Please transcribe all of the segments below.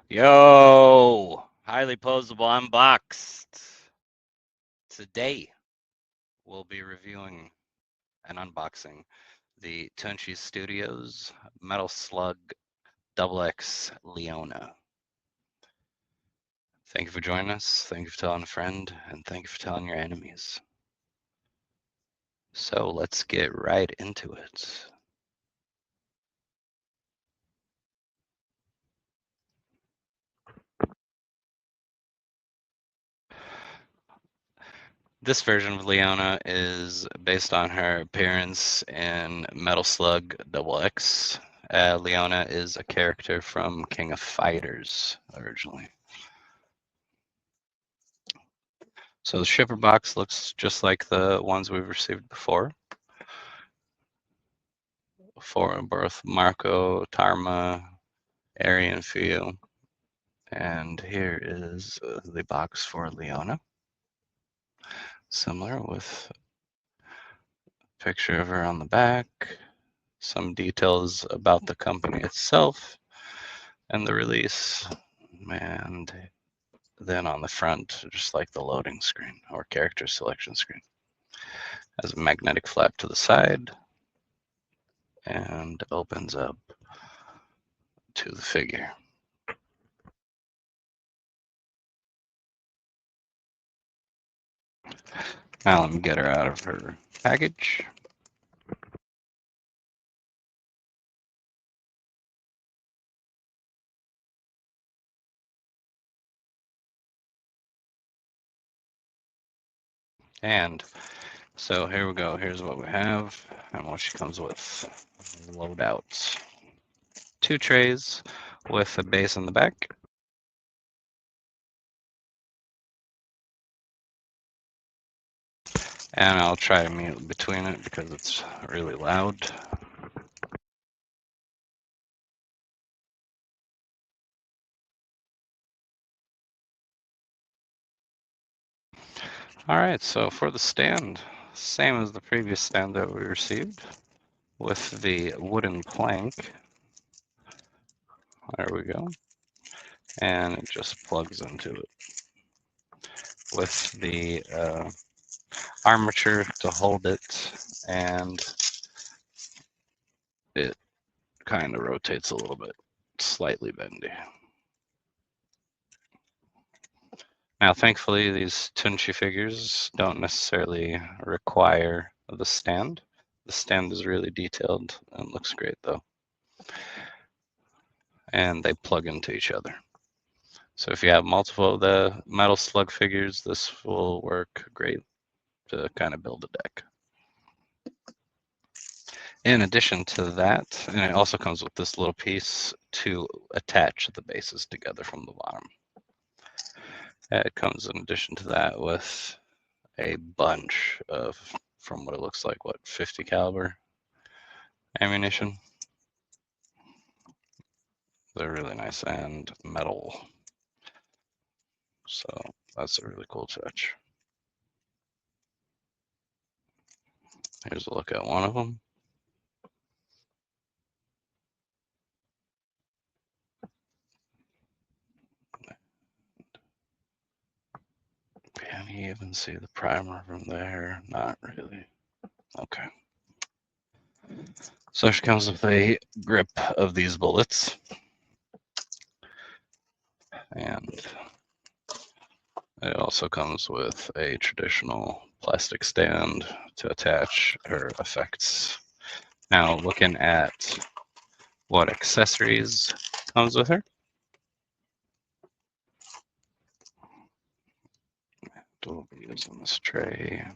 Yo, highly posable unboxed. Today, we'll be reviewing and unboxing the Tunshi Studios Metal Slug XX Leona. Thank you for joining us. Thank you for telling a friend, and thank you for telling your enemies. So let's get right into it. This version of Leona is based on her appearance in Metal Slug XX. Leona is a character from King of Fighters originally. So the shipper box looks just like the ones we've received before. For both Marco, Tarma, Aryan Feel. And here is the box for Leona. Similar with a picture of her on the back, some details about the company itself and the release, and then on the front, just like the loading screen or character selection screen. Has a magnetic flap to the side and opens up to the figure. Now let me get her out of her package. And so here we go. Here's what we have and what she comes with. Loadouts. 2 trays with a base on the back. And I'll try to mute between it because it's really loud. All right, so for the stand, same as the previous stand that we received with the wooden plank. There we go. And it just plugs into it with the armature to hold it, and it kind of rotates a little bit, slightly bendy. Now, thankfully, these Tunshi figures don't necessarily require the stand. The stand is really detailed and looks great, though. And they plug into each other. So if you have multiple of the Metal Slug figures, this will work great to kind of build a deck. In addition to that, and it also comes with this little piece to attach the bases together from the bottom. It comes in addition to that with a bunch of, from what it looks like, what, 50 caliber ammunition. They're really nice and metal. So that's a really cool touch. Here's a look at one of them. you even see the primer from there? Not really. Okay. So she comes with a grip of these bullets. And it also comes with a traditional plastic stand to attach her effects. Now, looking at what accessories comes with her. We'll be using this tray.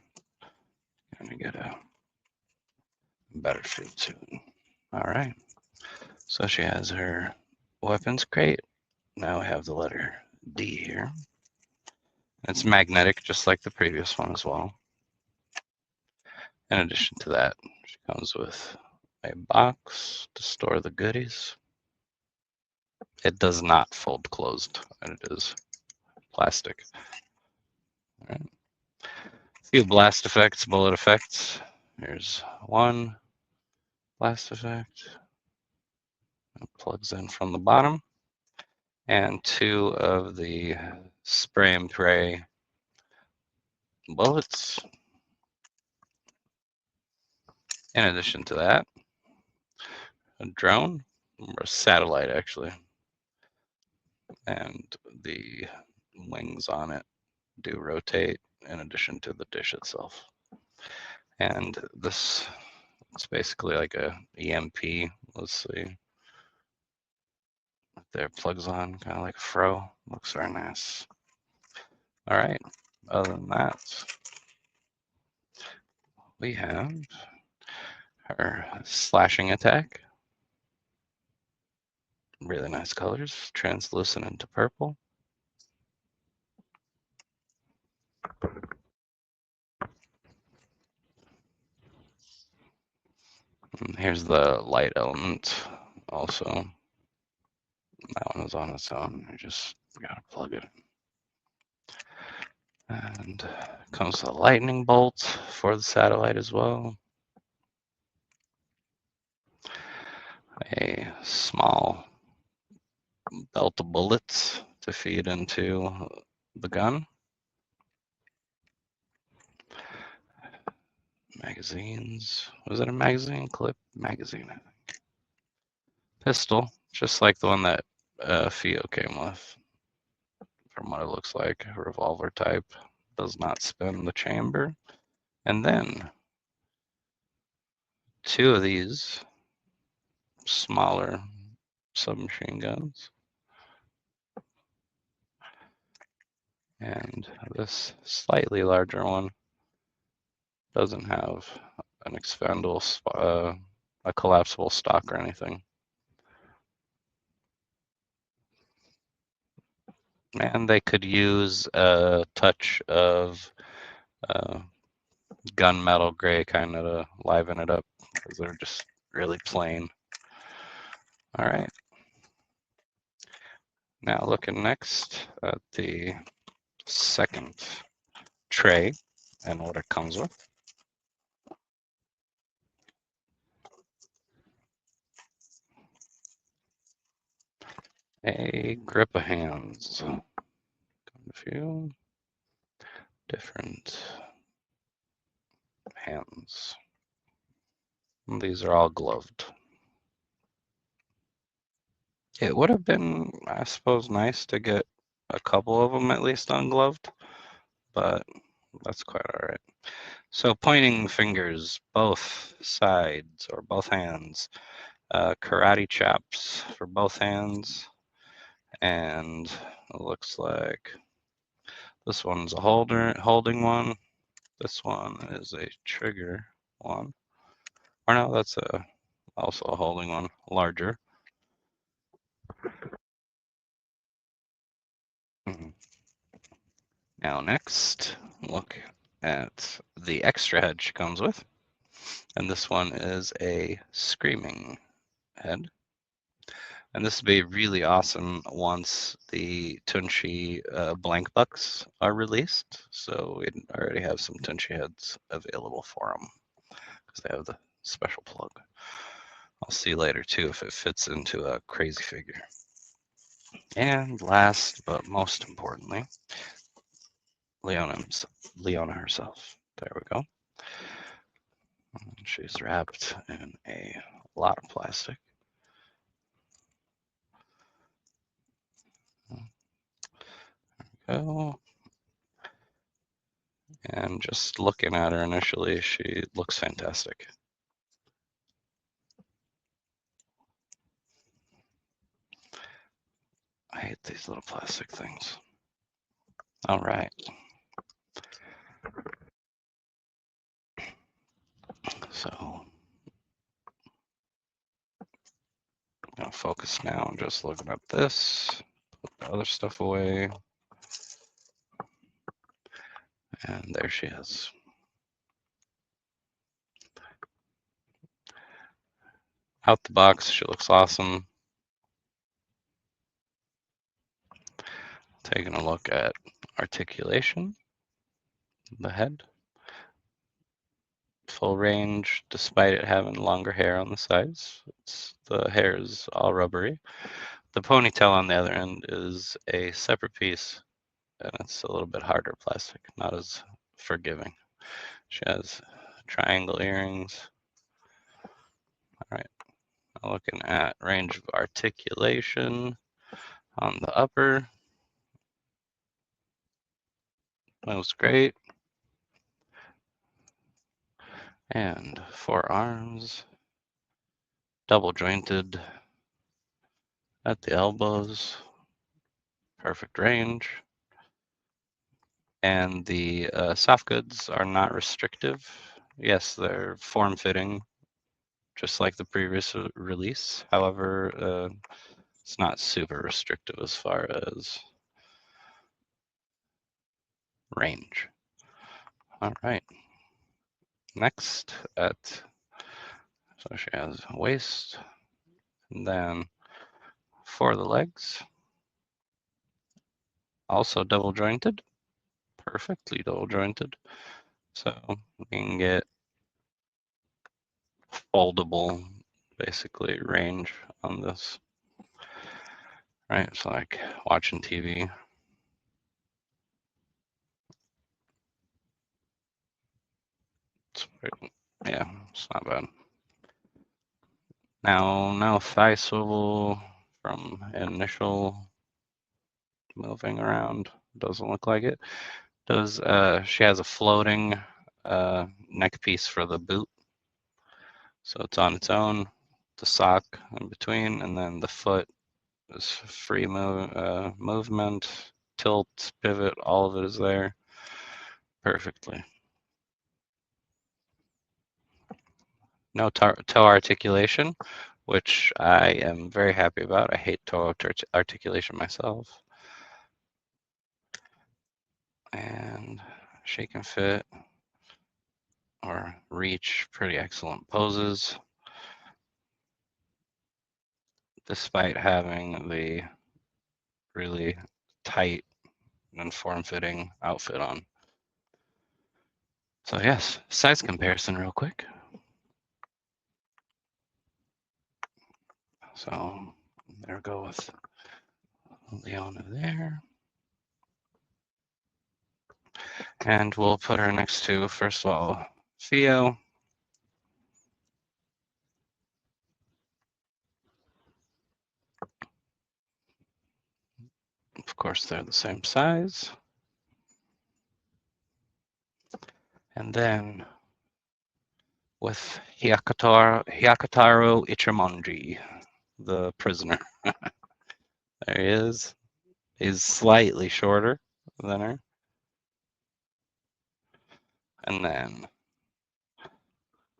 Gonna get a better feel to it. All right. So she has her weapons crate. Now we have the letter D here. It's magnetic, just like the previous one as well. In addition to that, she comes with a box to store the goodies. It does not fold closed, and it is plastic. All right. A few blast effects, bullet effects. Here's one blast effect. It plugs in from the bottom. And two of the spray and pray bullets. In addition to that, a drone, or a satellite actually, and the wings on it do rotate in addition to the dish itself. And this is basically like a EMP. Let's see. There, plugs on, kind of like a fro. Looks very nice. All right. Other than that, we have her slashing attack. Really nice colors, translucent into purple. And here's the light element also. That one is on its own. You just gotta plug it in. And comes with a lightning bolt for the satellite as well. A small belt of bullets to feed into the gun. Magazines. Was it a magazine? Clip magazine, I think. Pistol, just like the one that Fio came with. From what it looks like, a revolver type. Does not spin the chamber. And then two of these smaller submachine guns. And this slightly larger one doesn't have an expendable, a collapsible stock or anything. And they could use a touch of gunmetal gray kind of to liven it up because they're just really plain. All right. Now looking next at the second tray and what it comes with. A grip of hands. A few different hands. And these are all gloved. It would have been, I suppose, nice to get a couple of them at least ungloved, but that's quite all right. So pointing fingers, both sides or both hands, karate chops for both hands, and it looks like this one's a holding one. This one is a trigger one. Or no, that's also a holding one, larger. Now next, look at the extra head she comes with. And this one is a screaming head. And this would be really awesome once the Tunshi blank bucks are released. So we already have some Tunshi heads available for them because they have the special plug. I'll see later too if it fits into a crazy figure. And last but most importantly, Leona herself. There we go. She's wrapped in a lot of plastic. There we go. And just looking at her initially, she looks fantastic. I hate these little plastic things. All right. So I'm gonna focus now on just looking at this, put the other stuff away. And there she is. Out the box, she looks awesome. Taking a look at articulation, the head. Full range, despite it having longer hair on the sides. The hair is all rubbery. The ponytail on the other end is a separate piece, and it's a little bit harder plastic, not as forgiving. She has triangle earrings. All right, now looking at range of articulation on the upper. That was great. And forearms, double jointed at the elbows, perfect range. And the soft goods are not restrictive. Yes, they're form-fitting, just like the previous release. However, it's not super restrictive as far as range. All right. Next so she has waist, and then for the legs, also double jointed, perfectly double jointed. So we can get foldable, basically, range on this. Right, it's like watching TV. Yeah, it's not bad. Now thigh swivel from initial moving around. Doesn't look like it. She has a floating neck piece for the boot. So it's on its own, the sock in between, and then the foot is free movement, tilt, pivot, all of it is there perfectly. No toe articulation, which I am very happy about. I hate toe articulation myself. And she can fit or reach pretty excellent poses, despite having the really tight and form-fitting outfit on. So yes, size comparison real quick. So there we go with Leona there. And we'll put her next to, first of all, Theo. Of course, they're the same size. And then with Hyakutaro Ichimonji, the prisoner. There he is. He's slightly shorter than her. And then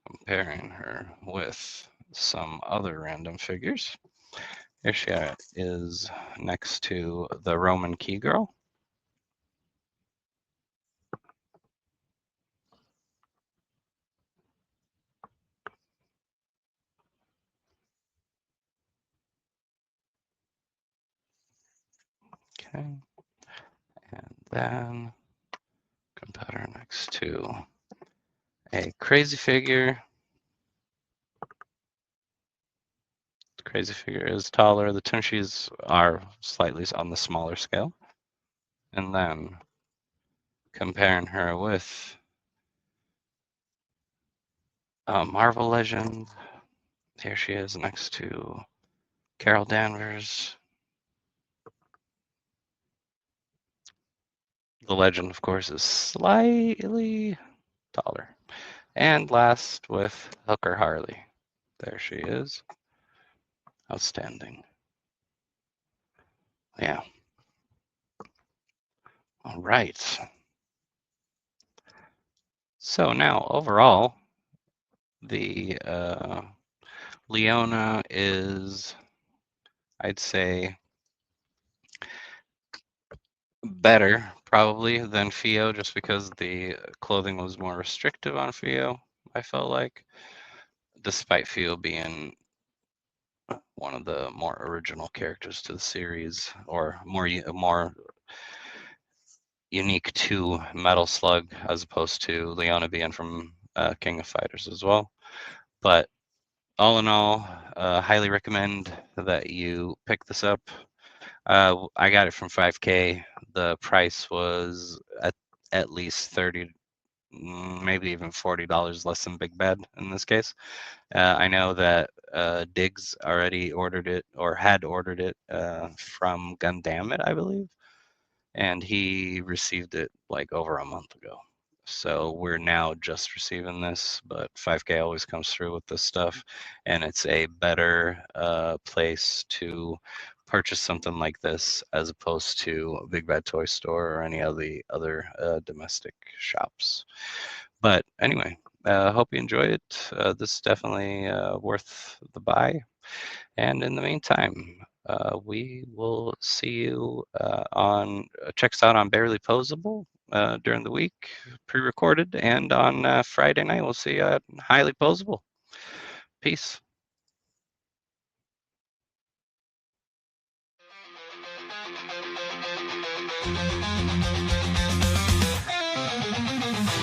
comparing her with some other random figures. Here she is next to the Roman key girl. Okay. And then compare her next to a crazy figure. The crazy figure is taller. The Tunshis are slightly on the smaller scale. And then comparing her with Marvel Legend. Here she is next to Carol Danvers. The Legend, of course, is slightly taller. And last with Hooker Harley. There she is. Outstanding. Yeah. All right. So now, overall, the Leona is, I'd say, better probably than Fio, just because the clothing was more restrictive on Fio, I felt like, despite Fio being one of the more original characters to the series, or more unique to Metal Slug, as opposed to Leona being from King of Fighters as well. But all in all, highly recommend that you pick this up. I got it from 5K. The price was at least 30, maybe even $40 less than Big Bad in this case. I know that Diggs already ordered it, or had ordered it from Gundam, I believe, and he received it like over a month ago. So we're now just receiving this, but 5K always comes through with this stuff, and it's a better place to purchase something like this as opposed to a Big Bad Toy Store or any of the other domestic shops. But anyway, hope you enjoy it. This is definitely worth the buy. And in the meantime, we will see you check us out on Barely Posable during the week, pre-recorded, and on Friday night, we'll see you at Highly Posable. Peace.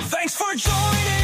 Thanks for joining.